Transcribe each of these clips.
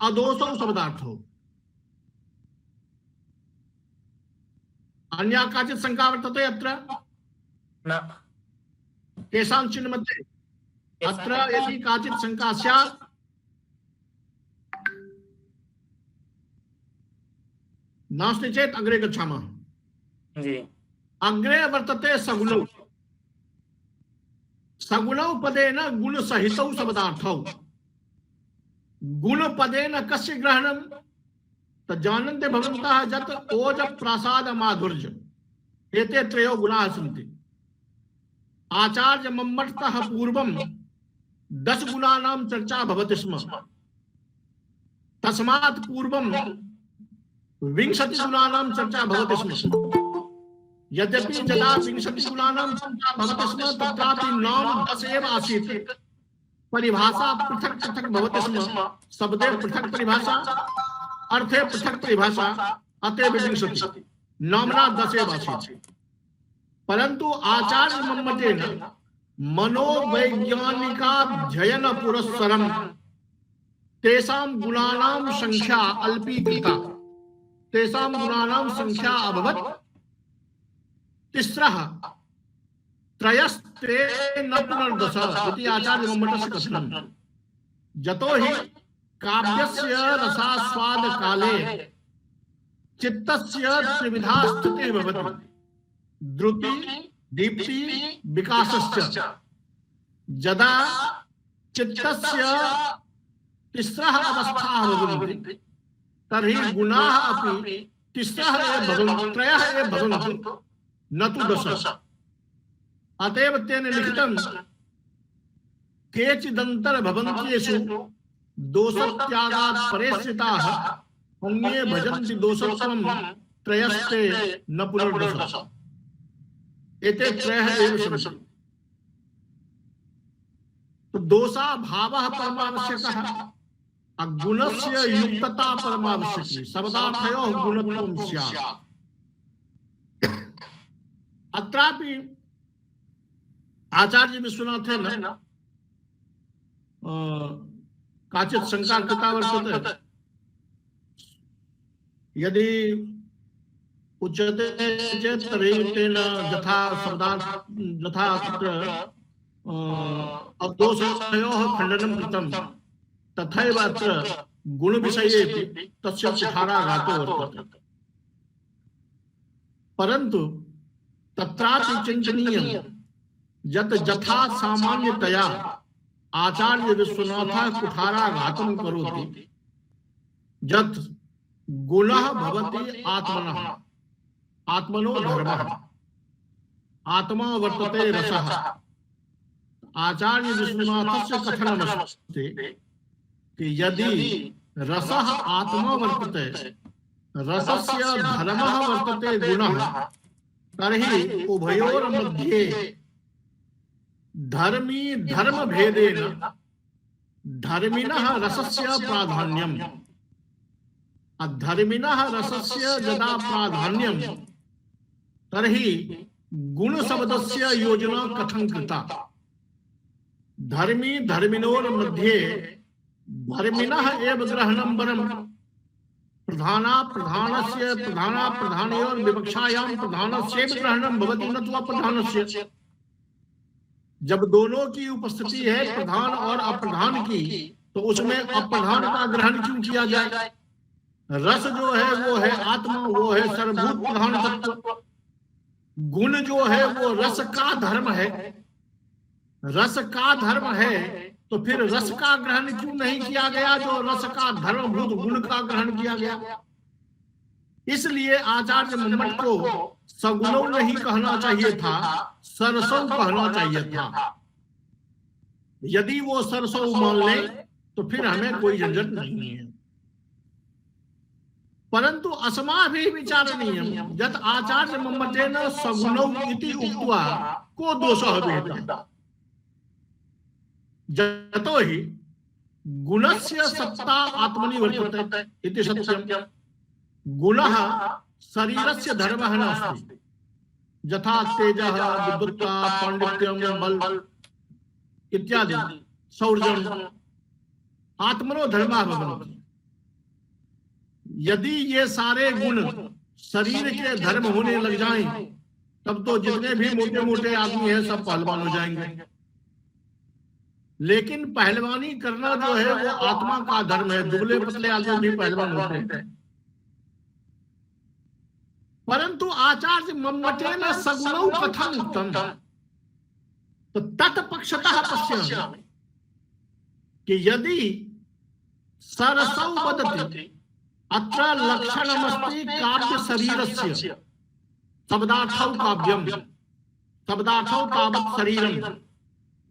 अदोषौ शब्दार्थो। अन्या काचित् शंका वर्तते अत्र न केषाञ्चिन् मध्ये? अत्र यदि काचित् शंका स्यात् नास्ति चेत् अग्रे गच्छामः। जी। अग्रे वर्तते सगुणौ। सगुणौ पदेन गुणसहितौ शब्दार्थौ। गुणपदेन कस्य ग्रहणं? जानन्ते भवन्तः यत् ओज प्रासाद माधुर्य एते त्रयो गुणाः सन्ति। आचार्य मम्मटतः पूर्वं 10 गुणानां चर्चा भवति स्म। तस्मात् पूर्वं 20 गुणानां चर्चा भवति स्म। यद्यपि यदा 20 गुणानां चर्चा भवति स्म तत्रापि नाम 10 एव आसीत्। परिभाषा पृथक् पृथक् भवति स्म। शब्दे पृथक् परिभाषा, अर्थे पृथक् परिभाषा, अतएव 20 नाम्ना 10 एव आसीत्। परंतु आचार्य मम्मटेन मनोवैज्ञानिकाध्ययन पुरस्सरं तेषां गुणानां संख्या अल्पीकृता। तेषां गुणानां संख्या अभवत् 3 त्रयस्ते न पुनर्दश इति आचार्य मम्मटस्य कथनम्। यतो हि काव्यस्य रसास्वाद काले चित्तस्य त्रिविधा स्थितिः भवति। द्रुति, दीप्ति, विकासश्च। यदा चित्तस्य 3 अवस्थाः भवन्ति तर्हि गुणाः अपि 3 एव भवन्ति, 3 एव भवन्ति, न तु 10। अतएव तेन लिखितं केचिदन्तर भवन्त्येषु दोषत्यागात् परेश्रिताः अन्ये भजन्ति दोषत्वं त्रयस्ते न पुनर्दश। एते 3 एव सन्ति। तो दोषाभावः परमावश्यकः, गुणस्य युक्तता परमावश्यकी। शब्दार्थयोः गुणत्वं स्यात्। अत्रापि आचार्य विश्वनाथेन काचित् शंका कृता वर्तते। यदि उच्यते चेत् तर्हि तेन यथा तत्र अदोषयोः खण्डनं कृतं तथैव अत्र गुणविषयेपि तस्य कुठाराघातो वर्तते। परन्तु तत्रापि चिन्तनीयं यत् यथा सामान्यतया आचार्य विश्वनाथः कुठाराघातं करोति, यत् गुणः भवति आत्मनः, आत्मनो धर्मः, आत्मा वर्तते रसः। आचार्य विश्वनाथस्य कथनमस्ति कि यदि रसः आत्मा वर्तते, रसस्य धर्मः वर्तते गुणः, तर्हि उभयोर्मध्ये धर्मी धर्म भेदेन धर्मिणः रसस्य प्राधान्यम्। अधर्मिणः रसस्य यदा प्राधान्यं तर्हि गुणशब्दस्य योजना कथं कृता? धर्मी धर्मिणोर्मध्ये धर्मिणः एव ग्रहणं वरं प्रधानयोर् विवक्षायां प्रधानस्यैव ग्रहणं भवति, न तु अप्रधानस्य। जब दोनों की उपस्थिति है, प्रधान और अप्रधान की, तो उसमें अप्रधान का ग्रहण क्यों किया जाए? रस जो है वो है आत्मा, वो है सर्वभूत प्रधान तत्व। गुण जो है वो रस का धर्म है। रस का धर्म है तो फिर रस का ग्रहण क्यों नहीं किया गया जो रस का धर्मभूत गुण का ग्रहण किया गया? इसलिए आचार्य मम्मट को सगुणों नहीं कहना चाहिए था, सरसों कहना चाहिए था। यदि वो सरसों मान ले तो फिर हमें कोई झंझट नहीं है। परंतु अस्माभिः विचारणीयं यत् आचार्य मम्मटेन सगुणौ इति उक्त्वा को दोषः विहितः। यतो हि गुणस्य सत्ता आत्मनि वर्तते इति सत्यं। गुणः शरीरस्य धर्मः नास्ति। यथा तेजः, विद्वत्ता, पाण्डित्यं, बल इत्यादि, शौर्यम् आत्मनो धर्मः भवन्ति। यदि ये सारे गुण शरीर के धर्म होने लग जाएं, तब तो जितने भी मोटे मोटे आदमी हैं सब पहलवान हो जाएंगे। लेकिन पहलवानी करना जो है वो आत्मा का धर्म है। दुबले पतले आदमी भी पहलवान होते हैं। परंतु आचार्य मम्मटेन सगुणौ कथम उक्तम, तो तत्पक्षतः पश्यामि कि यदि सरसौ वदति अत्र लक्षणमस्ति काव्य शरीरस्य शब्दार्थौ काव्यम शब्दार्थौ तावत् शरीरम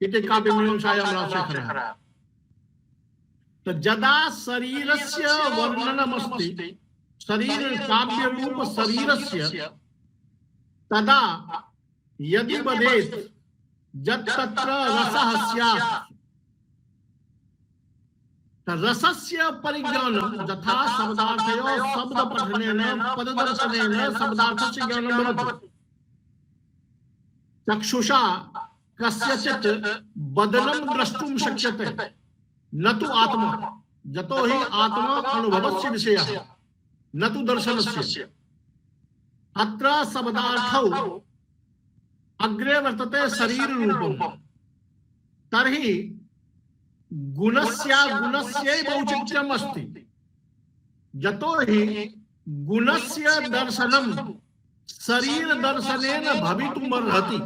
इति काव्य मीमांसायां राजशेखरः। तो यदा शरीरस्य वर्णनमस्ति शरीर काव्य रूप शरीरस्य तदा यदि वदेत् यत् तत्र रसः स्यात्, रसस्य परिज्ञानं यथा शब्दार्थयोः शब्द पठनेन पददर्शनेन शब्दार्थस्य ज्ञानं भवति। चक्षुषा कस्यचित् बदनं द्रष्टुं शक्यते न तु आत्मा, यतो हि आत्मा अनुभवस्य विषयः न तु दर्शनस्य। अत्र शब्दार्थौ अग्रे वर्तते शरीर रूपं, तर्हि गुणस्यैव औचित्यम् अस्ति, यतो हि गुणस्य दर्शनं शरीर दर्शनेन भवितुमर्हति।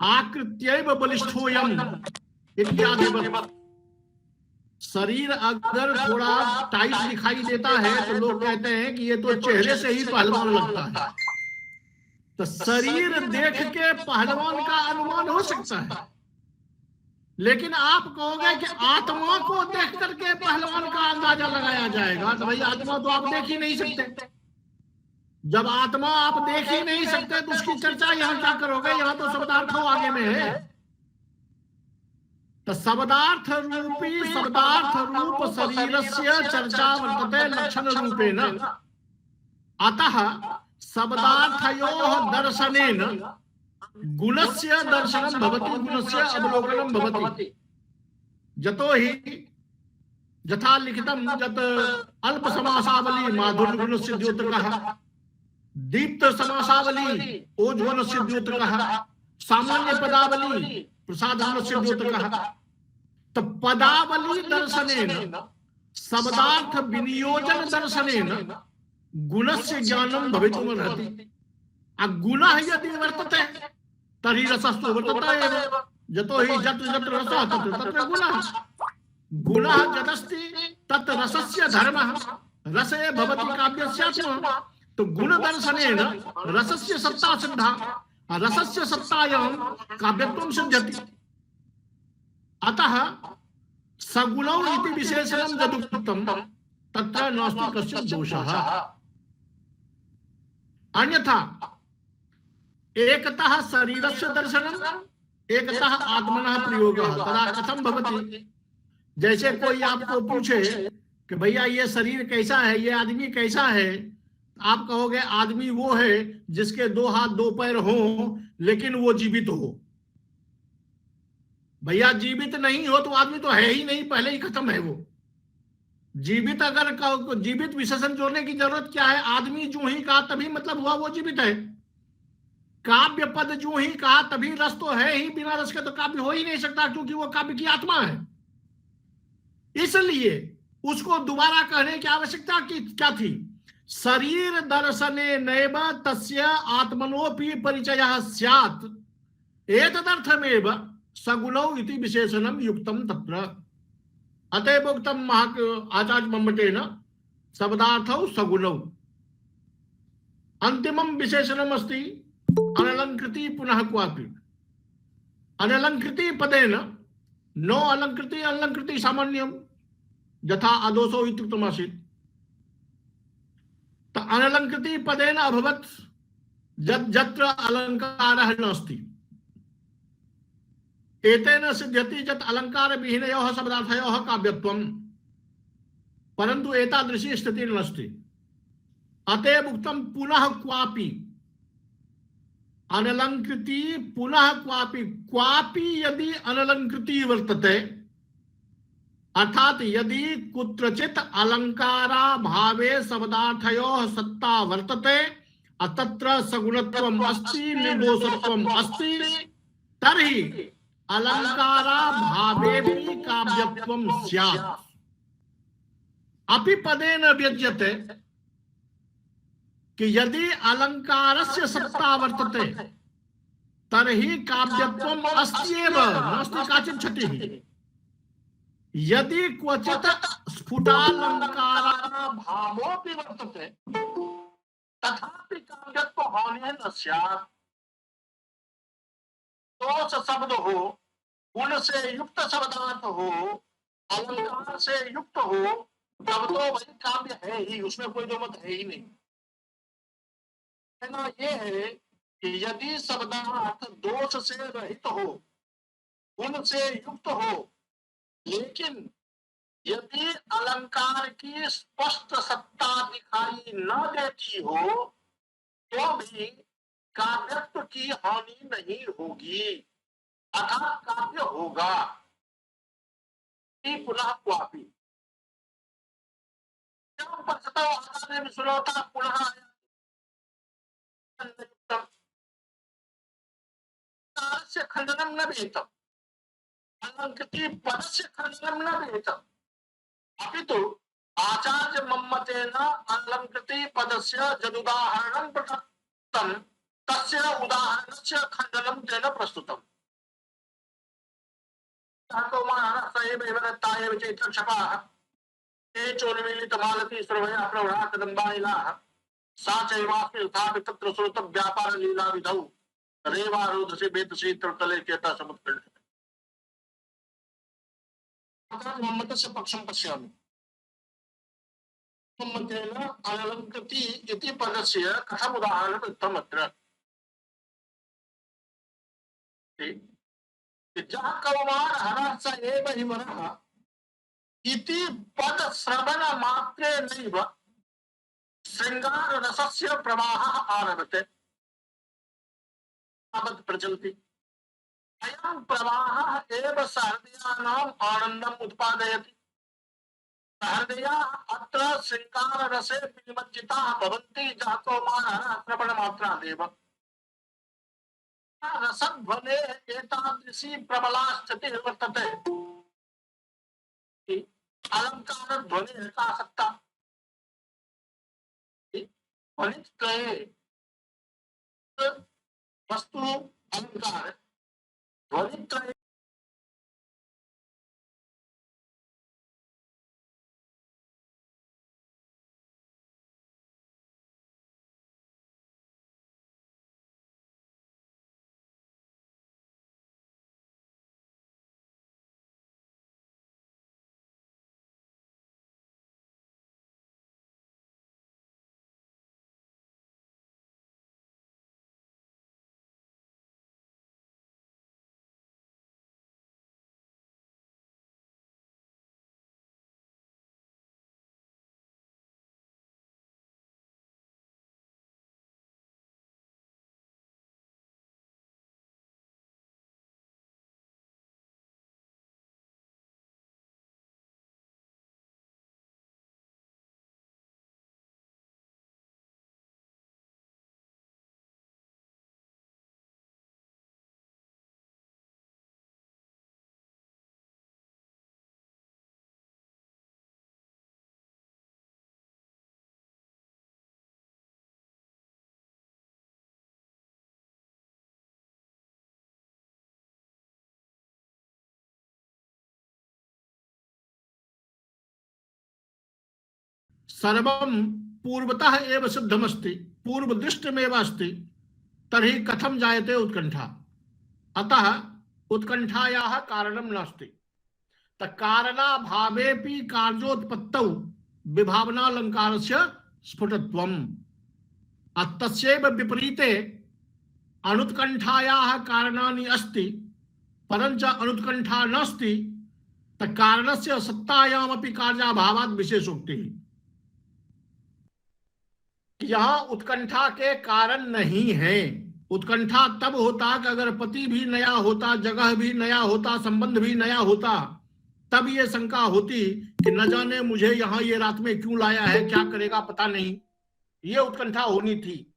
आकृत्यैव बलिष्ठोऽयम् इत्यादिवत्। शरीर अगर थोड़ा टाइट दिखाई देता है तो लोग कहते हैं कि ये तो चेहरे से ही पहलवान लगता है। तो शरीर देख के पहलवान का अनुमान हो सकता है, लेकिन आप कहोगे कि आत्मा को देख करके पहलवान का अंदाजा लगाया जाएगा, तो भाई आत्मा तो आप देख ही नहीं सकते। जब आत्मा आप देख ही नहीं सकते तो उसकी चर्चा यहाँ क्या करोगे? यहाँ तो शब्दार्थ आगे में है। तो शब्दार्थ रूप शरीरस्य चर्चा वर्तते लक्षण रूपेण। अतः शब्दार्थयोः दर्शनेन गुणस्य दर्शनं भवति, गुणस्य अवलोकनं भवति। यतो हि यथा लिखितं यत् अल्प समासावली माधुर्य गुणस्य द्योतकः, दीप्त समासावली ओजगुणस्य द्योतकः, सामान्य पदावली प्रसाद गुणस्य द्योतकः। तो पदावली दर्शनेन शब्दार्थ विनियोजन दर्शनेन गुणस्य ज्ञानं भवितुमर्हति। गुणः यदि वर्तते तर्हि रसस्तु वर्तते एव, यतो हि यत्र यत्र रसः तत्र तत्र गुणः। गुणः यदस्ति तत् रसस्य धर्मः, रसे भवति काव्यस्यात्मा। तो गुण दर्शनेन रसस्य सत्ता सिद्धा, रसस्य सत्तायां काव्यत्वं सिद्ध्यति। अतः सगुणौ इति विशेषणं यदुक्तं तत्र नास्ति कश्चित् दोषः। अन्यथा एकतः शरीरस्य दर्शनम् एकतः आत्मनः प्रयोगः तदा कथं भवति? जैसे कोई आपको पूछे कि भैया ये शरीर कैसा है, ये आदमी कैसा है, आप कहोगे आदमी वो है जिसके 2 हाथ 2 पैर हो लेकिन वो जीवित हो। भैया जीवित नहीं हो तो आदमी तो है ही नहीं, पहले ही खत्म है वो। जीवित अगर जीवित विशेषण जोड़ने की जरूरत क्या है? आदमी जो ही कहा तभी मतलब हुआ वो जीवित है। काव्य पद जो ही कहा तभी रस तो है ही, बिना रस के तो काव्य हो ही नहीं सकता, क्योंकि वो काव्य की आत्मा है। इसलिए उसको दोबारा कहने की आवश्यकता क्या थी? शरीर दर्शने नैव तस्य आत्मनोपि परिचयः स्यात् एतदर्थमेव सगुणौ इति विशेषणं युक्तं तत्र। अतएव उक्तं आचार्य मम्मटेन शब्दार्थौ सगुणौ। अंतिमं विशेषणम् अस्ति अनलंकृति पुनः क्वापि। अनलंकृति पदेन नो अलंकृति अलंकृति सामान्यम यथा अदोषो इत्युक्तमासीत्। तो अनलंकृति पदेन अभवत् यत्र अलंकारः नास्ति। एतेन सिद्ध्यति यत् अलंकार विहीनयोः शब्दार्थयोः काव्यत्वम्, परन्तु एतादृशी स्थितिर्नास्ति। अतएव उक्तं पुनः क्वापि। अनलंकृति पुनः क्वापि। क्वापि यदि अनलंकृति वर्तते, अर्थात यदि कुत्रचित अलंकारा भावे शब्दार्थयोः सत्ता वर्तते अतत्र सगुणत्वम् अस्ति निर्दोषत्वम् अस्ति तर्हि अलंकारा भावेपि काव्यत्वं स्यात्। अपि पदेन व्यज्यते कि यदि अलंकारस्य सत्ता वर्तते तर्हि काव्यत्वम् अस्त्येव नास्ति काचित् क्षतिः। यदि क्वचित् स्फुटालंकारा भावोऽपि वर्तते तथापि काव्यत्व हानिः न स्यात्। दोष शब्द हो, गुण से युक्त शब्दार्थ हो, अलंकार से युक्त हो, तब तो वही काव्य है ही, उसमें कोई दो मत है ही नहीं। कहना ये है कि यदि शब्दार्थ दोष से रहित हो, गुण से युक्त हो, लेकिन यदि अलंकार की स्पष्ट सत्ता दिखाई न देती हो तो भी काव्यत्व की हानि नहीं होगी, अर्थात काव्य होगा। पुनः क्वापि पुनः से खंडनम न वेतम, अलंकृति पद से खंडनम न वेतम, अपितु आचार्य मम्मतेन अलंकृति पदस्य यदुदाहरणं प्रदत्तं तस्य उदाहरणस्य खंडनं तेन प्रस्तुतम्। चोन्मीलितमालती सर्वया प्रवरा कदम्बानिलाः सा चैवास्मि तथापि तत्र श्रुत व्यापार लीला विधौ रेवारोधसे वेतसे तले चेता समुत्पन्नः। मम्मतस्य पक्षं पश्यामि। मम्मतेन अलंकृति इति पदस्य कथम् उदाहरणं दत्तम् अत्र। जहाँ कौमार हरः स एव हि वरः इति पद श्रवण मात्रे नैव श्रृंगार रसस्य प्रवाहः आरभते तावत् प्रचलति। अयं प्रवाहः एव सहृदयानाम् आनन्दम् उत्पादयति। सहृदयाः अत्र श्रृंगार रसे विनिमज्जिताः भवन्ति जहाँ कौमार हरः श्रवण मात्रादेव। रसध्वने एतादृशी प्रबला स्थितिः वर्तते। अलंकार ध्वनि का सत्ता ध्वनित्रये वस्तु अलंकार ध्वनित्रये सर्वं पूर्वतः एव सिद्धमस्ति पूर्वदृष्टमेव अस्ति तर्हि कथं जायते उत्कंठा। अतः उत्कंठायाः कारणं नास्ति। कारणाभावेपि कार्योत्पत्तौ विभावनालंकारस्य स्फुटत्वम्। तस्यैव विपरीते अनुत्कंठायाः कारणानि अस्ति परञ्च अनुत्कंठा नास्ति कारणस्य सत्तायामपि कार्याभावात् विशेषोक्तिः। यहाँ उत्कंठा के कारण नहीं है। उत्कंठा तब होता कि अगर पति भी नया होता, जगह भी नया होता, संबंध भी नया होता, तब ये शंका होती कि न जाने मुझे यहाँ ये रात में क्यों लाया है, क्या करेगा पता नहीं, ये उत्कंठा होनी थी।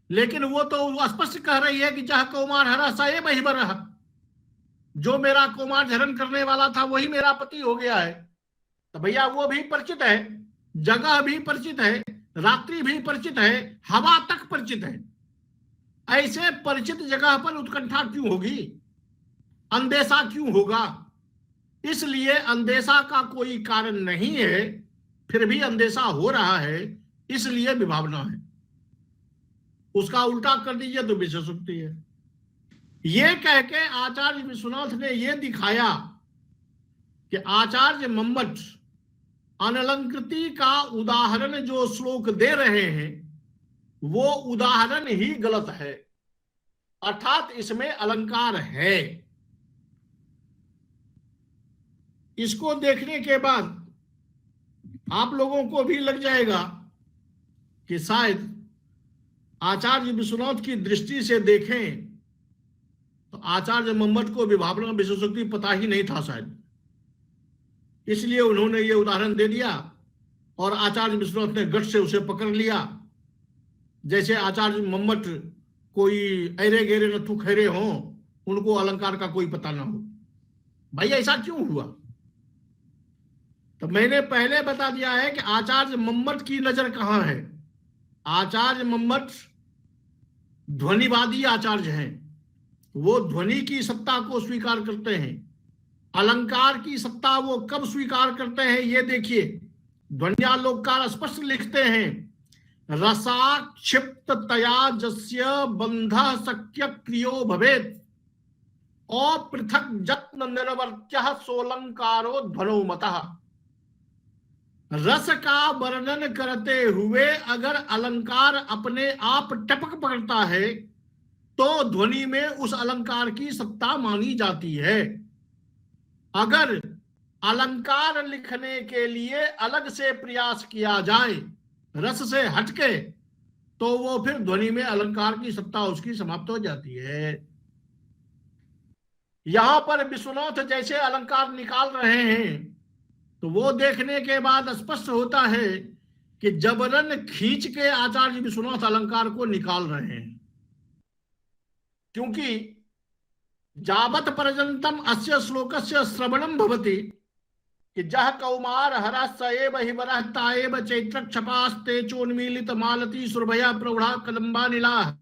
लेकिन वो तो स्पष्ट कह रही है कि जह कौमार हरा साए वही बरह, जो मेरा कौमार धरण करने वाला था वही मेरा पति हो गया है। तो भैया वो भी परिचित है, जगह भी परिचित है, रात्रि भी परिचित है, हवा तक परिचित है। ऐसे परिचित जगह पर उत्कंठा क्यों होगी, अंदेशा क्यों होगा? इसलिए अंदेशा का कोई कारण नहीं है, फिर भी अंदेशा हो रहा है, इसलिए विभावना है। उसका उल्टा कर दीजिए तो विशेषोक्ति है। ये कह के आचार्य विश्वनाथ ने यह दिखाया कि आचार्य मम्मट अनलंकृति का उदाहरण जो श्लोक दे रहे हैं वो उदाहरण ही गलत है, अर्थात इसमें अलंकार है। इसको देखने के बाद आप लोगों को भी लग जाएगा कि शायद आचार्य विश्वनाथ की दृष्टि से देखें तो आचार्य मम्मट को विभावना विशेषोक्ति पता ही नहीं था शायद, इसलिए उन्होंने ये उदाहरण दे दिया और आचार्य विश्वनाथ ने गट से उसे पकड़ लिया। जैसे आचार्य मम्मट कोई ऐरे गेरे नथु खैरे हों, उनको अलंकार का कोई पता ना हो। भाई ऐसा क्यों हुआ? तो मैंने पहले बता दिया है कि आचार्य मम्मट की नजर कहां है। आचार्य मम्मट ध्वनिवादी आचार्य हैं, वो ध्वनि की सत्ता को स्वीकार करते हैं। अलंकार की सत्ता वो कब स्वीकार करते हैं ये देखिए, ध्वन्यालोककार स्पष्ट लिखते हैं, रसाक्षिप्ततया जस्य बंधः शक्य क्रियो भवेत् अपृथक जत्न निर्वर्त्यः सोलंकारो ध्वनो मतः। रस का वर्णन करते हुए अगर अलंकार अपने आप टपक पड़ता है तो ध्वनि में उस अलंकार की सत्ता मानी जाती है। अगर अलंकार लिखने के लिए अलग से प्रयास किया जाए रस से हटके तो वो फिर ध्वनि में अलंकार की सत्ता उसकी समाप्त हो जाती है। यहां पर विश्वनाथ जैसे अलंकार निकाल रहे हैं तो वो देखने के बाद स्पष्ट होता है कि जबरन खींच के आचार्य विश्वनाथ अलंकार को निकाल रहे हैं, क्योंकि जावत पर्यंतम अस्य श्लोकस्य श्रवणम भवति कि जह कौमार हरा सएव हि वरः ताएव चैत्र क्षपास्ते चोन्मीलित मालती सुरभया प्रौढ़ा कदम्बा नीला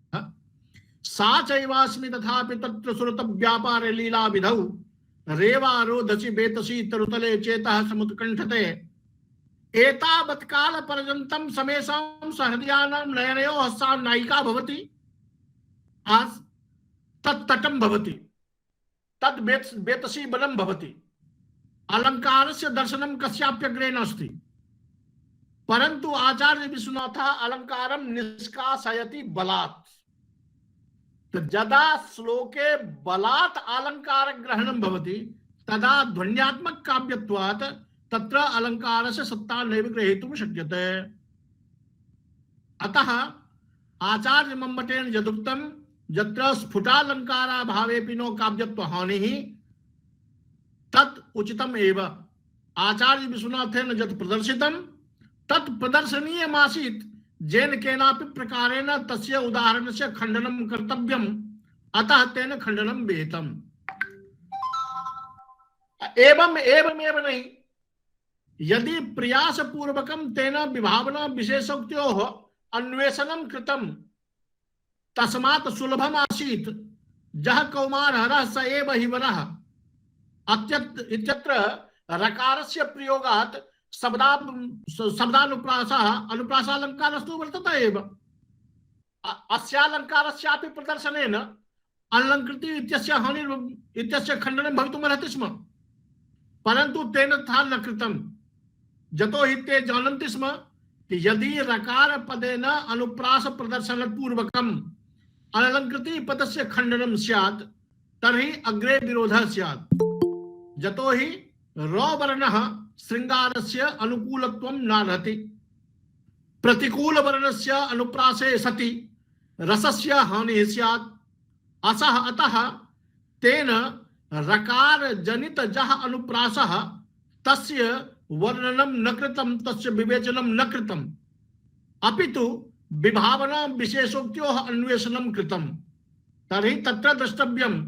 सा चैवास्मि तथापि तत्र सुरत व्यापार लीला विधौ रेवारोधसि बेतसि तरुतले चेतः समुत्कंठते एतावत् काल पर्यंतम समेषां सहृदयानां नयनयोः हस्सा नायिका भवति आज तत्तटं भवति तद बेतसी बलम भवति अलंकारस्य दर्शनम कस्याप्यग्रे नास्ति। परंतु आचार्य विश्वनाथ अलंकारम निष्कासयति बलात्, तो यदा श्लोके बलात् अलंकार ग्रहणं भवति तदा ध्वन्यात्मक काव्यत्वात् तत्र अलंकारस्य सत्ता नैव ग्रहीतुं शक्यते। अतः आचार्य मम्मटेन यदुक्तम यत्र स्फुटालंकारा भावेपि नो काव्यत्व हानिः तत् उचितम एव। आचार्य विश्वनाथेन यत् प्रदर्शितम तत् प्रदर्शनीयमासीत् जेन केनापि प्रकारेण तस्य उदाहरणस्य खंडनं कर्तव्यम्, अतः तेन खंडनं विहितम्। एवमेव नहीं, यदि प्रयास पूर्वकं तेन विभावना विशेषोक्त्योः अन्वेषणं कृतं तस्मात् सुलभम आसीत् जह कौमार हरः स एव हि वरः इत्यत्र रकारस्य प्रयोगात् शब्दानुप्रासः अनुप्रासालंकारस्तु वर्तते एव। अस्यालंकारस्यापि प्रदर्शनेन अलंकृति इत्यस्य हानि इत्यस्य खंडनं भवितुमर्हति स्म, परंतु तेन तथा न कृतं। यतो हि ते जानन्ति स्म कि यदि रकार पदेन अनुप्रास प्रदर्शन पूर्वकम् अलंकृति पदस्य खंडनं स्यात् तर्हि अग्रे विरोधः स्यात्। यतो हि र वर्णः श्रृंगारस्य अनुकूलत्वं नार्हति, प्रतिकूल वर्णस्य अनुप्रासे सति रसस्य हानिः स्यात्। अतः तेन रकार जनित जह अनुप्रासः तस्य वर्णनम न कृतम तस्य विवेचनम न कृतम अपितु विभावना विशेषोक्त्योः अन्वेषणम कृतम तर्हि तत्र द्रष्टव्यम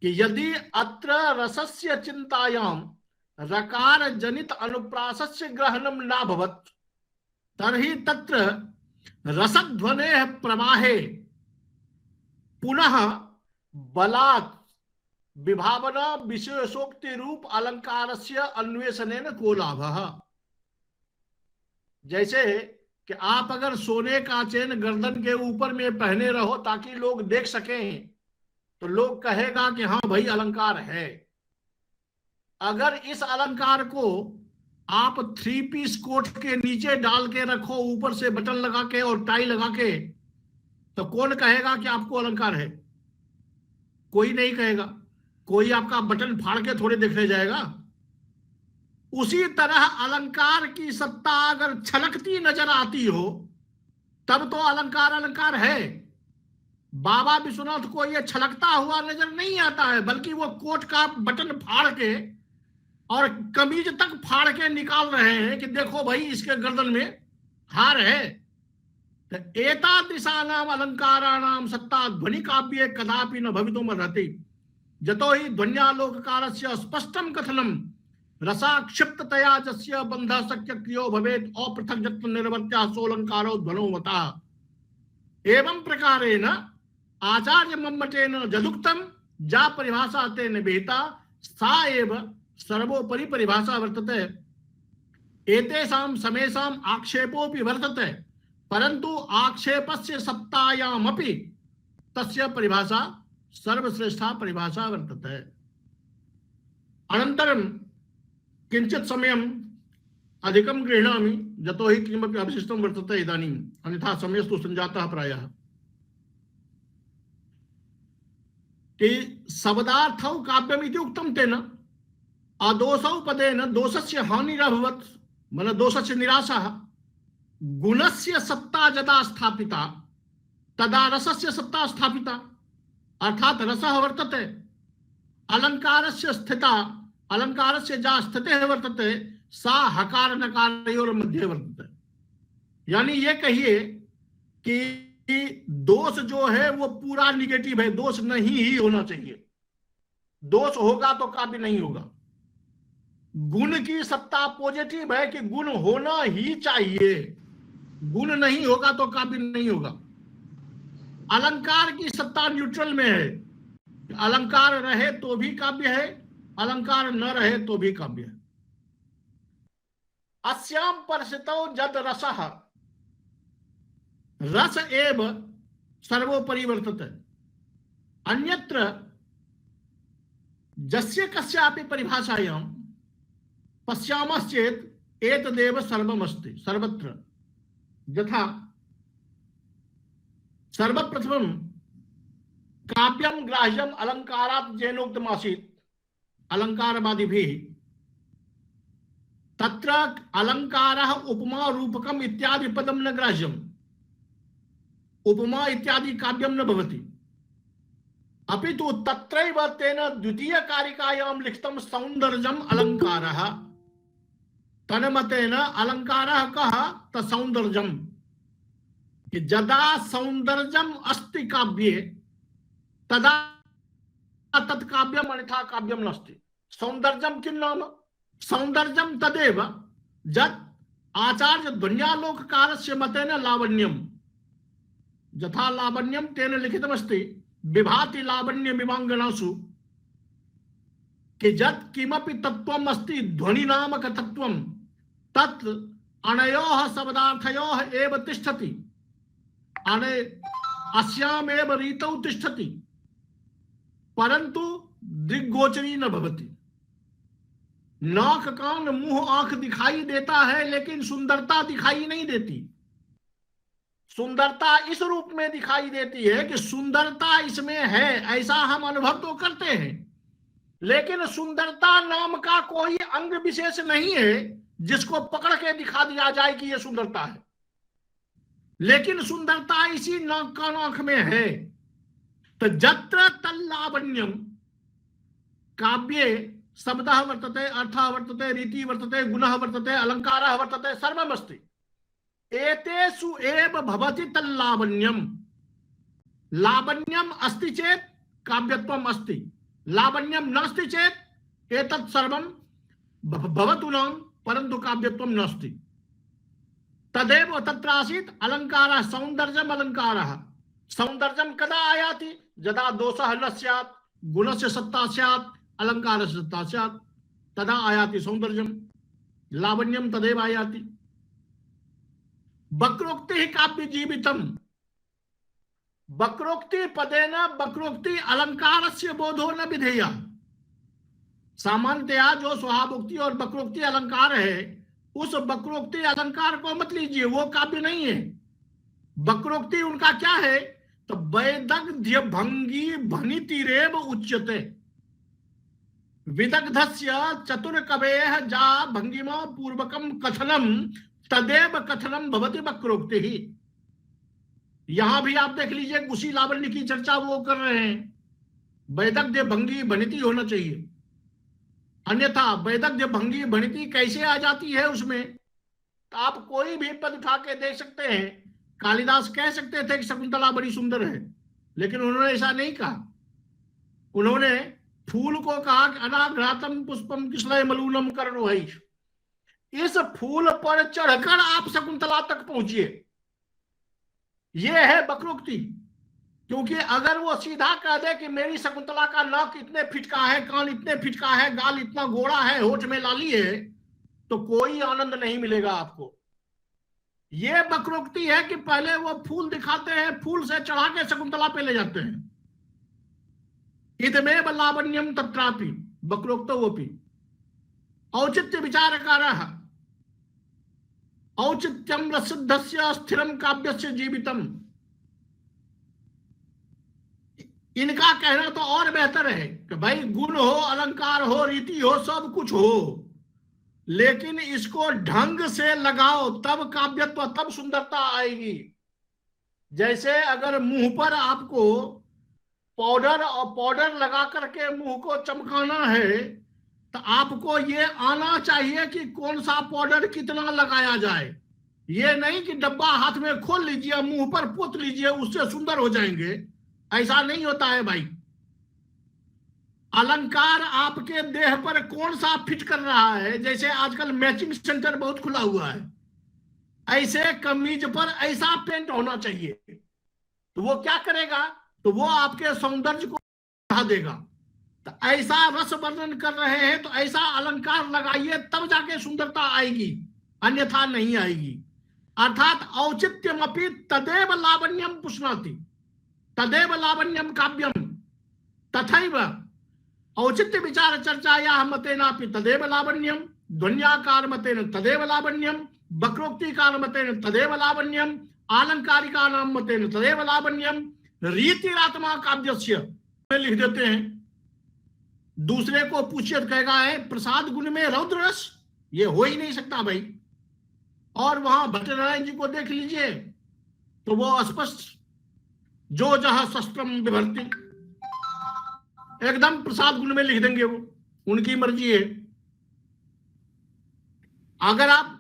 कि यदि अत्र रसस्य चिंतायां रकार जनित अनुप्रासस्य ग्रहणम नाभवत् तर्हि तत्र रसध्वनेः प्रवाहे पुनः बलात् विभावना विशेषोक्ति रूप अलंकारस्य अन्वेषणेन को लाभः। जैसे कि आप अगर सोने का चेन गर्दन के ऊपर में पहने रहो ताकि लोग देख सकें तो लोग कहेगा कि हाँ भाई अलंकार है। अगर इस अलंकार को आप 3 पीस कोट के नीचे डाल के रखो ऊपर से बटन लगा के और टाई लगा के तो कौन कहेगा कि आपको अलंकार है? कोई नहीं कहेगा। कोई आपका बटन फाड़ के थोड़े देखने जाएगा। उसी तरह अलंकार की सत्ता अगर छलकती नजर आती हो तब तो अलंकार अलंकार है। बाबा विश्वनाथ को यह छलकता हुआ नजर नहीं आता है, बल्कि वो कोट का बटन फाड़ के और कमीज तक फाड़ के निकाल रहे हैं कि देखो भाई इसके गर्दन में हार है। तो एतादृशानाम अलंकाराणाम सत्ता ध्वनि काव्ये कदापि न भवितुमर्हति जतो हि ध्वन्यालोककारस्य स्पष्टं कथनं रसाक्षिप्ततया जस्य बन्धः शक्यक्रियो भवेत् अपृथग् निर्वर्त्या सोऽलङ्कारो ध्वनौ मतः। एवं प्रकारेण आचार्य मम्मटेन यदुक्तं जा परिभाषा तेन विहिता सा एव सर्वोपरि परिभाषा वर्तते। एतेषां समेषां आक्षेपोऽपि वर्तते परन्तु आक्षेपस्य सत्तायामपि तस्य परिभाषा सर्वश्रेष्ठा परिभाषा वर्तते। अनन्तरं किंचित समयम् अधिकं गृह्णामि यतो हि किमपि अवशिष्टं वर्तते इदानीम्, अन्यथा समयस्तु सञ्जातः प्रायः। कि शब्दार्थौ काव्यमिति उक्तं तेन अदोषौ पदेन दोषस्य हानिरभवत् मन दोषस्य निराशः। गुणस्य सत्ता यदा स्थापिता तदा रसस्य सत्ता स्थापिता अर्थात रसः वर्तते। अलंकारस्य स्थिता अलंकारस्य जा स्थितिः वर्तते सा हकार नकारयोर मध्ये वर्तते। यानी ये कहिए कि दोष जो है वो पूरा निगेटिव है, दोष नहीं ही होना चाहिए। दोष होगा तो काव्य नहीं होगा। गुण की सत्ता पॉजिटिव है कि गुण होना ही चाहिए, गुण नहीं होगा तो काव्य नहीं होगा। अलंकार की सत्ता न्यूट्रल में है, अलंकार रहे तो भी काव्य है, अलंकार न रहे तो भी काव्य है। अस्याम परसितो जद रसः रस एव सर्वोपरि वर्तते। अन्यत्र जस्य कस्यापि परिभाषायां पश्यामश्चेत् एतदेव सर्वमस्ति सर्वत्र। यथा सर्वप्रथमं काव्यं ग्राह्यम् अलंकारात् येनोक्तमासीत् अलंकारवादिभिः तत्र अलंकारः उपमा रूपकम् इत्यादि पदं न ग्राह्यम्। उपमा इत्यादि काव्यं न भवति, अपितु तत्रैव तेन द्वितीय कारिकायां लिखितं सौन्दर्यम् अलंकारः। तन्मतेन अलंकारः कः तत्सौन्दर्यम्। यदा सौन्दर्यम् अस्ति काव्ये तदा तत् काव्यम् अन्यथा काव्यं नास्ति। सौन्दर्यं किं नाम? सौन्दर्यं तदेव यत् आचार्य ध्वन्यालोककारस्य मतेन लावण्यम्। यथा लावण्यं तेन लिखितमस्ति विभाति लावण्य मिवांगनासु कि यत् किमपि तत्त्वम् अस्ति ध्वनि नामक तत्त्वं तत् अनयोः शब्दार्थयोः एव तिष्ठति, अस्यामेव रीतौ तिष्ठति, परंतु दृग्गोचरी न भवति। नाक कान मुंह आंख दिखाई देता है लेकिन सुंदरता दिखाई नहीं देती। सुंदरता इस रूप में दिखाई देती है कि सुंदरता इसमें है, ऐसा हम अनुभव तो करते हैं, लेकिन सुंदरता नाम का कोई अंग विशेष नहीं है जिसको पकड़ के दिखा दिया जाए कि यह सुंदरता है। लेकिन सुंदरता इसी नाक कान आंख में है। तो जत्र तल्लावण्यम काव्ये शब्दः वर्तते, अर्थः वर्तते, रीति वर्तते, गुणः वर्तते, अलंकारः वर्तते, सर्वमस्ति। एतेषु एव भवति तल्लावण्यम। लावण्यम अस्ति चेत काव्यत्वम अस्ति, लावण्यम नास्ति चेत एतत् सर्वं भवतु न, परन्तु काव्यत्वम नास्ति। तदेव तत्र आसीत् अलंकारः सौन्दर्यम अलंकारः। सौन्दर्यम कदा आयाति? यदा दोषः न स्यात्, गुणस्य सत्ता स्यात्, अलंकारस्य सत्ता स्यात्, तदा आयाति सौन्दर्यम। लावण्यम तदेव आयाति। वक्रोक्ति काव्य जीवितम। वक्रोक्ति पदेन वक्रोक्ति अलंकारस्य बोधो न विधेया। सामान्यतया जो स्वभावोक्ति और वक्रोक्ति अलंकार है, उस वक्रोक्ति अलंकार को मत लीजिए, वो काव्य नहीं है। वक्रोक्ति उनका क्या है? तो वैदग्ध्य भंगी भनितिरेव उच्यते। विदग्धस्य चतुर कवेः जा भंगिमा पूर्वकम कथनम तदेव कथनम भवति वक्रोक्ति ही। यहां भी आप देख लीजिए, उसी लावण्य की चर्चा वो कर रहे हैं। वैदग्ध्य भंगी भनिति होना चाहिए, अन्यथा वैदग्ध्य भंगी भनिति कैसे आ जाती है उसमें? तो आप कोई भी पद उठा के देख सकते हैं। कालिदास कह सकते थे कि शकुंतला बड़ी सुंदर है, लेकिन उन्होंने ऐसा नहीं कहा। उन्होंने फूल को कहा कि अनाघ्रातम पुष्पम किसलय मलूनम कर्णोहै। इस फूल पर चढ़कर आप शकुंतला तक पहुंचिए, यह है वक्रोक्ति। क्योंकि अगर वो सीधा कह दे कि मेरी शकुंतला का नाक इतने फीट का है, कान इतने फीट का है, गाल इतना गोरा है, होठ में लाली है, तो कोई आनंद नहीं मिलेगा आपको। ये वक्रोक्ति है कि पहले वो फूल दिखाते हैं, फूल से चढ़ा के शकुंतला पे ले जाते हैं। इदमेव लावण्यम तत्रापि वक्रोक्तोऽपि औचित्य विचारकारः औचित्यम रसिद्धस्य स्थिरम काव्यस्य जीवितम। इनका कहना तो और बेहतर है कि भाई गुण हो, अलंकार हो, रीति हो, सब कुछ हो, लेकिन इसको ढंग से लगाओ, तब काव्यत्व, तब सुंदरता आएगी। जैसे अगर मुंह पर आपको पाउडर लगा करके मुंह को चमकाना है, तो आपको ये आना चाहिए कि कौन सा पाउडर कितना लगाया जाए। ये नहीं कि डब्बा हाथ में खोल लीजिए, मुंह पर पोत लीजिए, उससे सुंदर हो जाएंगे। ऐसा नहीं होता है भाई। अलंकार आपके देह पर कौन सा फिट कर रहा है। जैसे आजकल मैचिंग सेंटर बहुत खुला हुआ है, ऐसे कमीज पर ऐसा पेंट होना चाहिए। तो वो क्या करेगा? तो वो आपके सौंदर्य को बढ़ा देगा। तो ऐसा रस वर्णन कर रहे हैं तो ऐसा अलंकार लगाइए, तब जाके सुंदरता आएगी, अन्यथा नहीं आएगी। अर्थात औचित्यमपि तदेव लावण्यम पुष्णाति, तदेव लावण्यम काव्यम, तथैव औचित्य विचार चर्चायाः मतेनापि तदेव लावण्यम, ध्वन्याकार मतेन तदेव लावण्यम, वक्रोक्तिकार मतेन तदेव लावण्यम, आलंकारिकानां मतेन तदेव लावण्यम, रीतिरात्मा काव्यस्य में लिख देते हैं। दूसरे को पूछिए तो कहेगा है प्रसाद गुण में रौद्र रस, ये हो ही नहीं सकता भाई। और वहां भट्टनारायण जी को देख लीजिए तो वो स्पष्ट जो जहां शस्त्रम विभर्ति, एकदम प्रसाद गुण में लिख देंगे, वो उनकी मर्जी है। अगर आप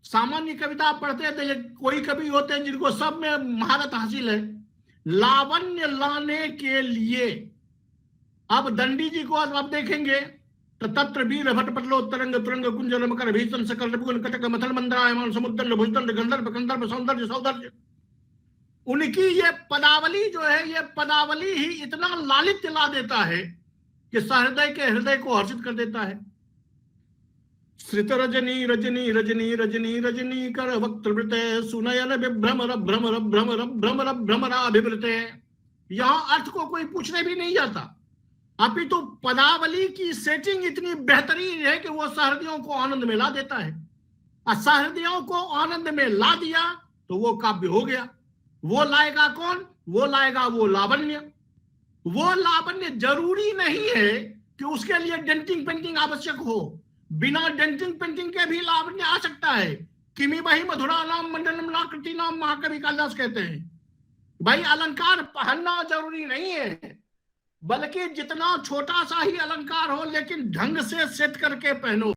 सामान्य कविता पढ़ते हैं तो कोई कवि होते हैं जिनको सब में महारत हासिल है। लावण्य लाने के लिए अब दंडी जी को आप देखेंगे तो तत्र वीर भट पटलो तरंग तुरंग कुंजल मकर भीषण सकल रघुगुण कटक मथल मंदरायमान समुद्र भुजदंड गंधर्व कंदर्प सौंदर्य सौंदर्य। उनकी ये पदावली जो है, ये पदावली ही इतना लालित्य ला देता है कि सहृदय के हृदय को हर्षित कर देता है। श्रित रजनी रजनी रजनी रजनी रजनी कर वक्त्रवृते सुनयन विभ्रमर भ्रमर भ्रमर भ्रमर भ्रमराभिवृते। यहां अर्थ को कोई पूछने भी नहीं जाता, अपितु पदावली की सेटिंग इतनी बेहतरीन है कि वो सहृदयों को आनंद में ला देता है। और सहृदयों को आनंद में ला दिया तो वो काव्य हो गया। वो लाएगा कौन? वो लाएगा वो लावण्य। वो लावण्य जरूरी नहीं है कि उसके लिए डेंटिंग पेंटिंग आवश्यक हो, बिना डेंटिंग पेंटिंग के भी लावण्य आ सकता है। किमी बही मधुरा नाम मंडलम नाकृति नाम महाकवि कालिदास कहते हैं। भाई अलंकार पहनना जरूरी नहीं है, बल्कि जितना छोटा सा ही अलंकार हो लेकिन ढंग से सेट करके पहनो।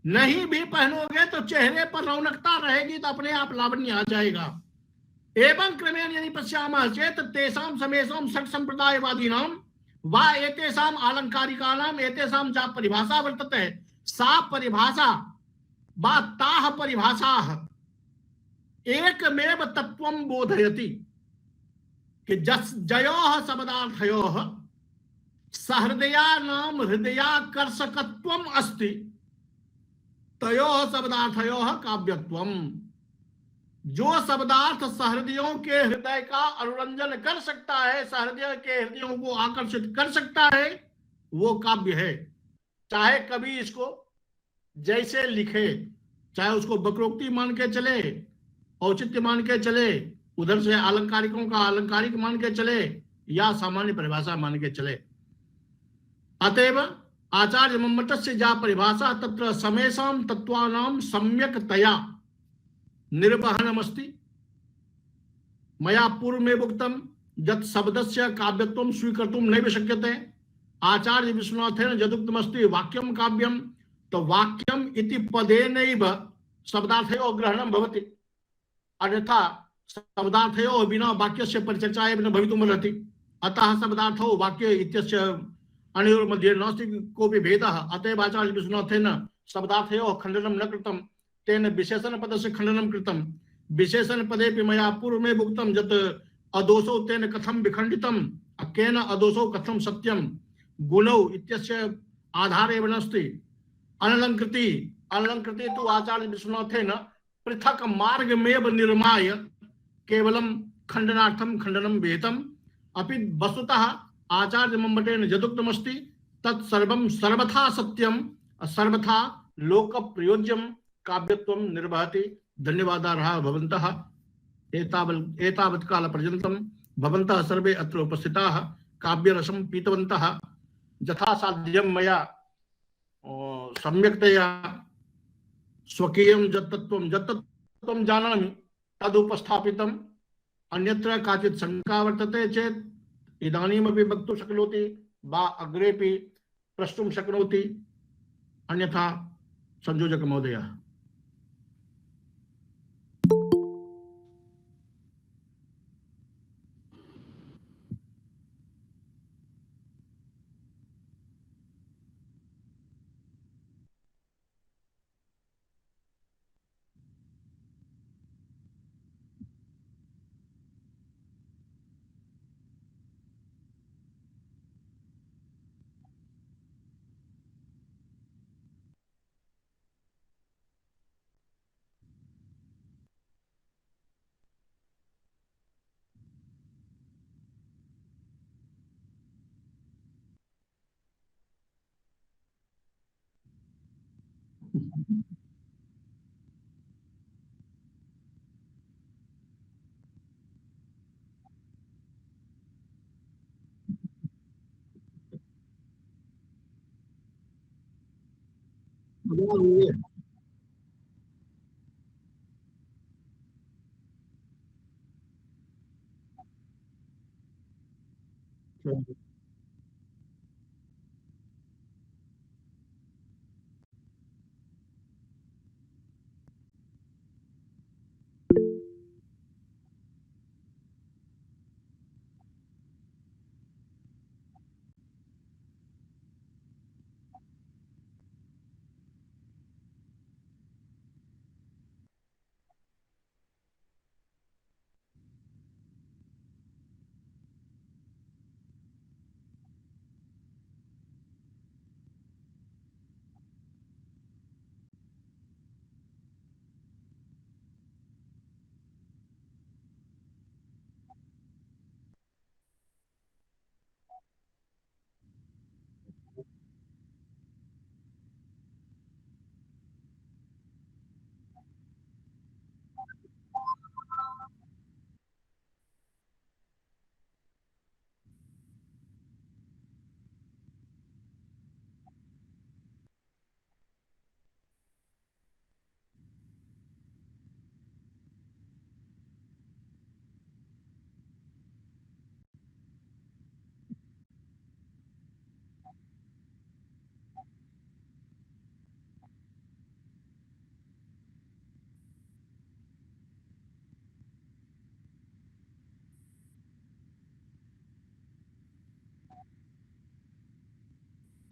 नहीं भी पहनोगे तो चेहरे पर रौनकता रहेगी तो अपने आप लावण्य आ जाएगा। एवं क्रमेण यदि पश्यामः चेत तेषां समेषां षट् संप्रदायवादीनां वा एतेषां आलंकारिकानां एतेषां जा परिभाषा वर्तते सा परिभाषा वा ताः परिभाषाः एकमेव तत्त्वं बोधयति कि जयोः शब्दार्थयोः सहृदयानां हृदयाकर्षकत्वम् अस्ति तयोः शब्दार्थयोः काव्यत्वम्। जो शब्दार्थ सहृदयों के हृदय का अनुरंजन कर सकता है, सहृदय के हृदयों को आकर्षित कर सकता है, वो काव्य है। चाहे कभी इसको जैसे लिखे, चाहे उसको वक्रोक्ति मान के चले, औचित्य मान के चले, उधर से अलंकारिकों का अलंकारिक मान के चले, या सामान्य परिभाषा मान के चले। अतएव आचार्य मम्मटस्य जा परिभाषा तत्र समेषां तत्त्वानां सम्यक्तया निर्वहनमस्ति। मया पूर्वमेव उक्तं यत् शब्दस्य काव्यत्वं स्वीकर्तुं नैव शक्यते। आचार्य विश्वनाथेन यदुक्तमस्ति वाक्यं काव्यं, तो वाक्यम इति पदेनैव शब्दार्थयोः ग्रहणं भवति, अन्यथा शब्दार्थयोः विना वाक्यस्य परिचर्चा एव न भवितुमर्हति। अतः शब्दार्थो वाक्य इत्यस्य अनयोर्मध्ये नास्ति कोऽपि भेदः। अतएव आचार्य विश्वनाथेन शब्दार्थयोः खण्डनं न कृतं, तेन विशेषण पदस्य खण्डनं कृतं। विशेषण पदेपि मया पूर्वमेव उक्तं यत् अदोषौ तेन कथं विखण्डितं, केन अदोषौ कथं सत्यं, गुणौ इत्यस्य आधारेव नास्ति। अनलंकृति, अनलंकृति तो आचार्य विश्वनाथेन पृथक मार्गमेव निर्माय केवलं खण्डनार्थं खण्डनं विहितम्। अपि वस्तुतः आचार्य मम्मटेन यदुक्तमस्ति तत्सर्वं सर्वथा सत्यं सर्वथा लोक प्रयोज्यं काव्यत्वं निर्वहति। धन्यवादाः भवन्तः। एतावत् काल पर्यन्तं भवन्तः सर्वे अत्र उपस्थिताः काव्यरसं पीतवन्तः। यथासाध्यं मया सम्यक्तया स्वकीयं यत्तत्त्वं जानामि तदुपस्थापितम्। अन्यत्र काचित् शङ्का वर्तते चेत् इदानीमपि वक्तुं शक्नोति वा अग्रेपि प्रष्टुं शक्नोति, अन्यथा संयोजक महोदय।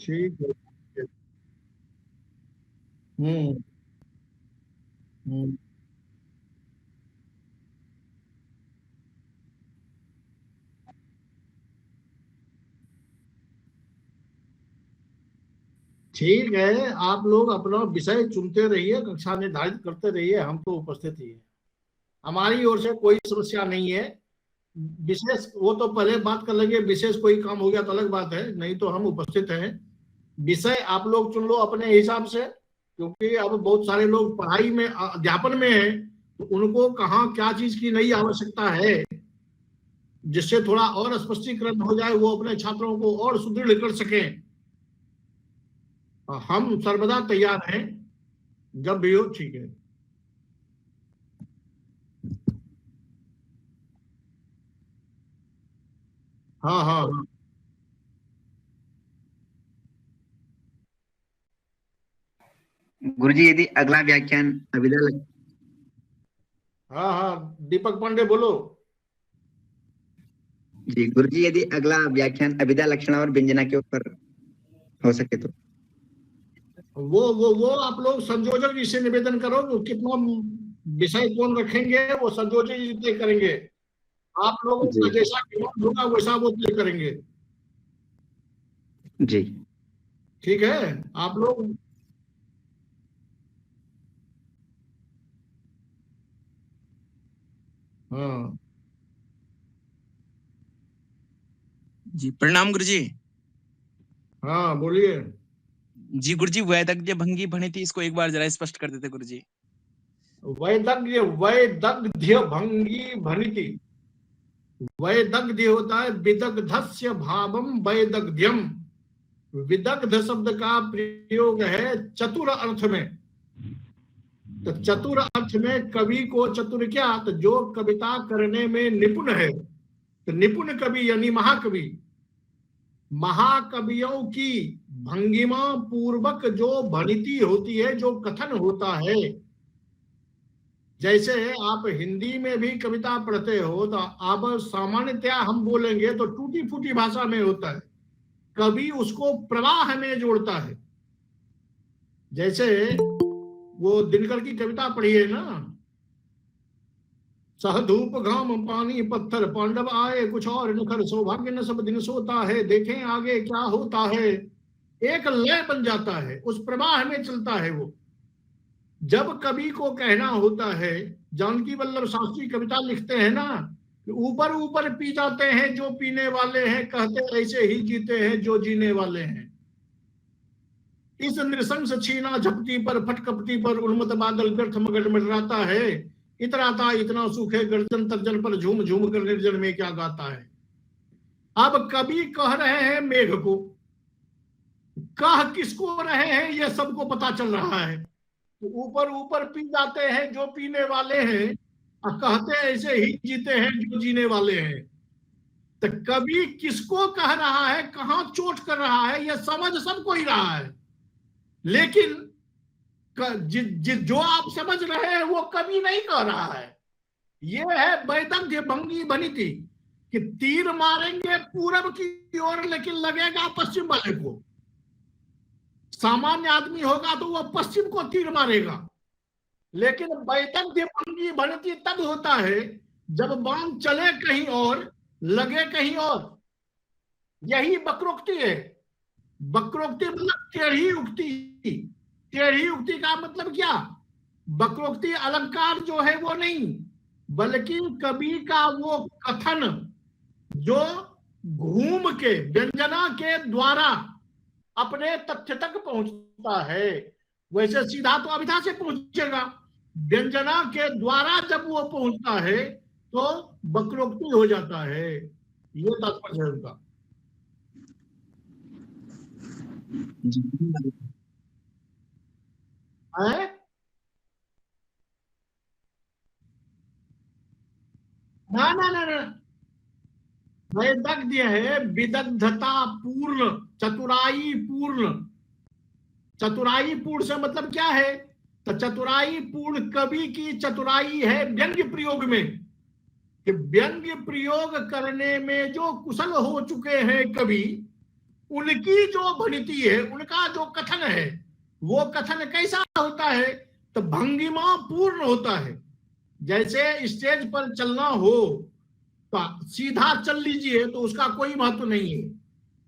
ठीक है। हम्म। हम्म। ठीक है, आप लोग अपना विषय चुनते रहिए, कक्षा निर्धारित करते रहिए, हम तो उपस्थित ही है। हमारी ओर से कोई समस्या नहीं है। विशेष वो तो पहले बात कर लेंगे, विशेष कोई काम हो गया तो अलग बात है, नहीं तो हम उपस्थित हैं। विषय आप लोग चुन लो अपने हिसाब से, क्योंकि अब बहुत सारे लोग पढ़ाई में अध्यापन में हैं, तो उनको कहाँ क्या चीज की नई आवश्यकता है, जिससे थोड़ा और स्पष्टीकरण हो जाए, वो अपने छात्रों को और सुदृढ़ कर सकें। हम सर्वदा तैयार हैं, जब भी हो। ठीक है। हाँ हाँ हाँ। गुरुजी यदि अगला व्याख्यान अविदा हाँ हाँ, दीपक पांडे बोलो। जी गुरुजी यदि अगला व्याख्यान अभिधा लक्षण और व्यंजना के ऊपर हो सके तो। वो आप लोग संयोजक जी से निवेदन करो, वो कितना विषय कौन रखेंगे, वो संयोजक जी तय करेंगे। आप लोगों जी का जैसा डिमांड होगा वैसा वो तय करेंगे। जी ठीक है। आप लोग हाँ जी प्रणाम गुरुजी। हाँ बोलिए। जी गुरुजी, वैदग्ध्य भंगी भणी थी, इसको एक बार जरा स्पष्ट कर देते गुरुजी। वैदग्ध्य वैदग्ध्य भंगी भनिति। वैदग्ध्य होता है विदग्धस्य भावम वैदग्ध्यम। विदग्ध शब्द का प्रयोग है चतुर अर्थ में। तो चतुर अर्थ में कवि को चतुर क्या, तो जो कविता करने में निपुण है। तो निपुण कवि यानी महाकवि। महाकवियों की भंगिमा पूर्वक जो भणिति होती है, जो कथन होता है, जैसे आप हिंदी में भी कविता पढ़ते हो, तो आप सामान्यतया हम बोलेंगे तो टूटी फूटी भाषा में होता है, कवि उसको प्रवाह में जोड़ता है। जैसे वो दिनकर की कविता पढ़ी है ना, सहधूप घाम पानी पत्थर पांडव आए कुछ और निखर, सौभाग्य न सब दिन सोता है, देखें आगे क्या होता है। एक लय बन जाता है, उस प्रवाह में चलता है वो। जब कवि को कहना होता है, जानकी वल्लभ शास्त्री कविता लिखते हैं ना, ऊपर ऊपर पी जाते हैं जो पीने वाले हैं, कहते ऐसे ही जीते हैं जो जीने वाले हैं। इस नृशंस छीना झपटी पर फटकपटी पर उन्मत्त बादल व्यर्थ मगन मंडराता है, इतराता इतना सुख है गर्जन तर्जन पर झूम झूम कर निर्जन में क्या गाता है। अब कवि कह रहे हैं मेघ को, कह किसको रहे हैं ये सबको पता चल रहा है। तो ऊपर ऊपर पी जाते हैं जो पीने वाले हैं, और कहते ऐसे ही जीते हैं जो जीने वाले हैं। तो कवि किसको कह रहा है, कहां चोट कर रहा है, यह समझ सबको ही रहा है। लेकिन जो आप समझ रहे हैं वो कवि नहीं कह रहा है। ये है वैदग्ध्य भंगी भनिति, कि तीर मारेंगे पूरब की ओर लेकिन लगेगा पश्चिम वाले को। सामान्य आदमी होगा तो वो पश्चिम को तीर मारेगा, लेकिन वैदग्ध्य भंगी भनिति तब होता है जब बाण चले कहीं और लगे कहीं और। यही वक्रोक्ति है। वक्रोक्ति मतलब टेढ़ी उक्ति। टेढ़ी उक्ति का मतलब क्या, वक्रोक्ति अलंकार जो है वो नहीं, बल्कि कवि का वो कथन जो घूम के व्यंजना के द्वारा अपने तथ्य तक पहुंचता है। वैसे सीधा तो अभिधा से पहुंचेगा, व्यंजना के द्वारा जब वो पहुंचता है तो वक्रोक्ति हो जाता है। ये तात्पर्य है उनका। है? ना ना ना ना, वैदग्ध्य है विदग्धता पूर्ण, चतुराई पूर्ण। चतुराई पूर्ण से मतलब क्या है, तो चतुराई पूर्ण कवि की चतुराई है व्यंग्य प्रयोग में, कि व्यंग्य प्रयोग करने में जो कुशल हो चुके हैं कवि, उनकी जो भणिति है, उनका जो कथन है, वो कथन कैसा होता है? तो भंगिमा पूर्ण होता है। जैसे स्टेज पर चलना हो तो सीधा चल लीजिए तो उसका कोई महत्व नहीं है।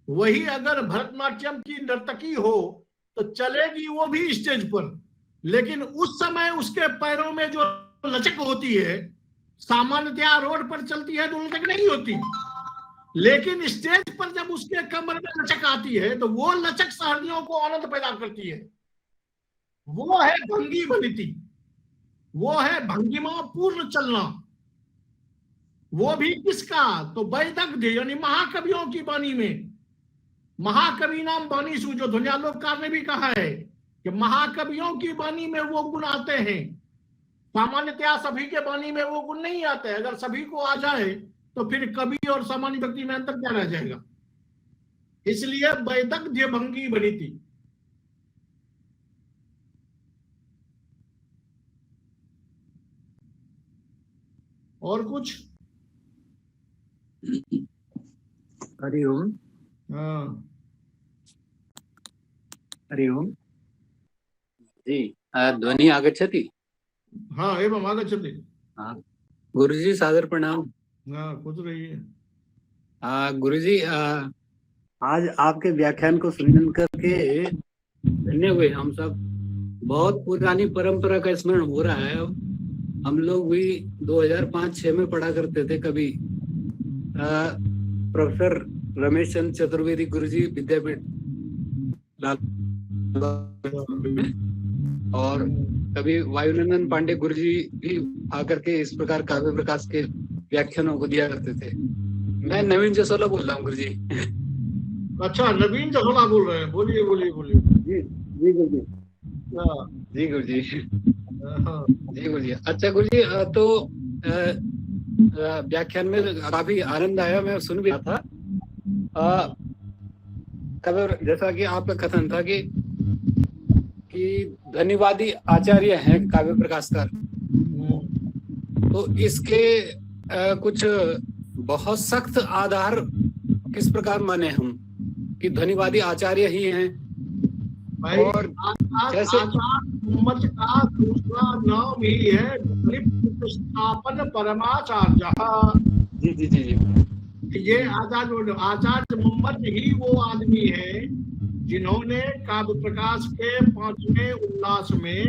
वही अगर भरतनाट्यम की नर्तकी हो तो चलेगी वो भी स्टेज पर, लेकिन उस समय उसके पैरों में जो लचक होती है, सामान्यतया रोड पर चलती है तो लचक नहीं होती, लेकिन स्टेज पर जब उसके कमर में लचक आती है तो वो लचक सहर्दियों को आनंद पैदा करती है। वो है भंगी भनिति, वो है भंगिमा पूर्ण चलना। वो भी किसका? तो वैदग्ध यानी महाकवियों की वाणी में। महाकवि नाम वाणीषु, जो ध्वन्यालोककार ने भी कहा है कि महाकवियों की वाणी में वो गुण आते हैं, सामान्यतया सभी के वाणी में वो गुण नहीं आते। अगर सभी को आ जाए तो फिर कवि और सामान्य व्यक्ति में अंतर क्या रह जाएगा? इसलिए वैदग्ध्य भंगी भनिति। और कुछ? हरि ओम। हाँ हरि ओम जी। ध्वनि आगच्छति? हाँ, एवं आगच्छति। हाँ गुरुजी, सादर प्रणाम। हाँ, खुश रहिए। गुरुजी, आज आपके व्याख्यान को सुन करके धन्य हुए हम सब। बहुत पुरानी परंपरा का स्मरण हो रहा है। हम लोग भी 2005-06 में पढ़ा करते थे। कभी प्रोफेसर रमेश चंद्र चतुर्वेदी गुरुजी विद्यापीठ और कभी वायुनंदन पांडे गुरुजी भी आकर के इस प्रकार काव्य प्रकाश के व्याख्यानों को दिया करते थे। मैं नवीन जसोला बोल रहा हूँ गुरुजी। अच्छा, नवीन जसोला बोल रहे हैं। बोलिए बोलिए बोलिए। जी जी गुरुजी। हाँ, जी गुरुजी। हाँ, जी गुरुजी। अच्छा गुरुजी, तो व्याख्यान में काफी आनंद आया, मैं सुन भी रहा था। कभी जैसा कि आपका कथन था कि धन्यवादी आचार्य हैं काव्य प्रकाशकार, तो इसके कुछ बहुत सख्त आधार किस प्रकार माने हम कि धन्यवादी आचार्य ही हैं? भाई, और जैसे आचार्य मोहम्मद का दूसरा नाम ही है प्रतिष्ठापन परमाचार्य। जी जी जी जी। ये आचार्य मोहम्मद ही वो आदमी है जिन्होंने काव्य प्रकाश के 5वें उल्लास में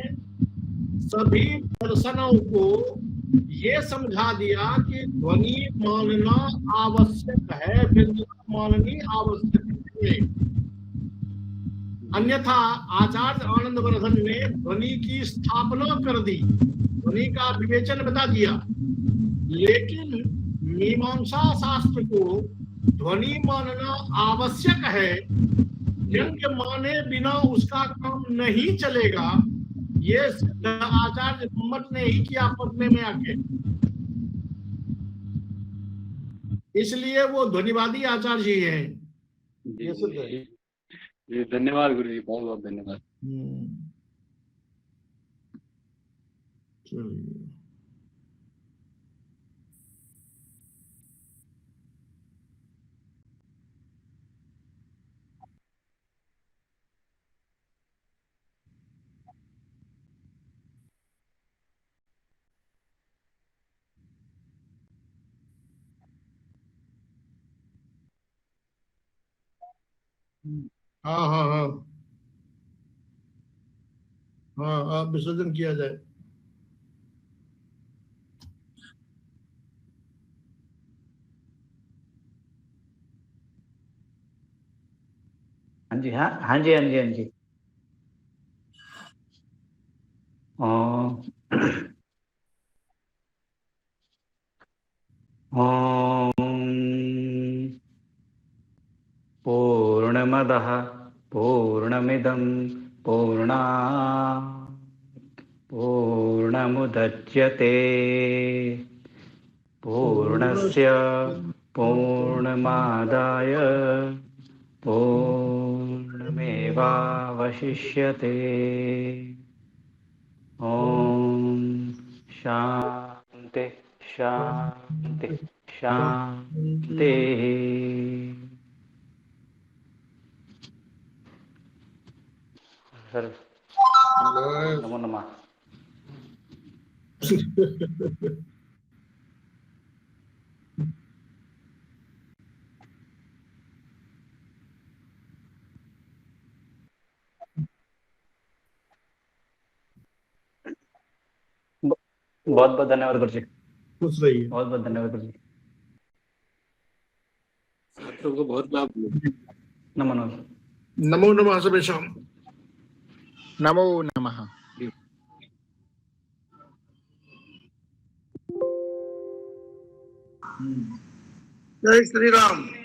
सभी दर्शनों को ये समझा दिया कि ध्वनि मानना आवश्यक है, व्यंजना माननी आवश्यक है। अन्यथा आचार्य आनंद वर्धन ने ध्वनि की स्थापना कर दी, ध्वनि का विवेचन बता दिया, लेकिन मीमांसा शास्त्र को ध्वनि मानना आवश्यक है, व्यंग माने बिना उसका काम नहीं चलेगा, ये आचार्य मोहम्मद ने ही किया पढ़ने में आके। इसलिए वो ध्वनिवादी आचार्य जी हैं। ये सिद्ध है। जी धन्यवाद गुरु जी, बहुत बहुत धन्यवाद। चलिए, हाँ हाँ हाँ हाँ, आप विसर्जन किया जाए। हाँ जी, हाँ हाँ जी, हाँ जी, हाँ जी। पूर्णमदः पूर्णमिदं पूर्णमुदच्यते पूर्णस्य पूर्णमादाय पूर्णमेवावशिष्यते। ॐ शान्ति शान्ति शान्तिः। सर नमो नमः। बहुत बहुत धन्यवाद गुरु जी, खुश रहिए। बहुत बहुत धन्यवाद गुरु जी। छात्रों को बहुत लाभ मिला। नमो नमः। नमो नमः सर्वेषां। नमो नमः। जय श्री राम।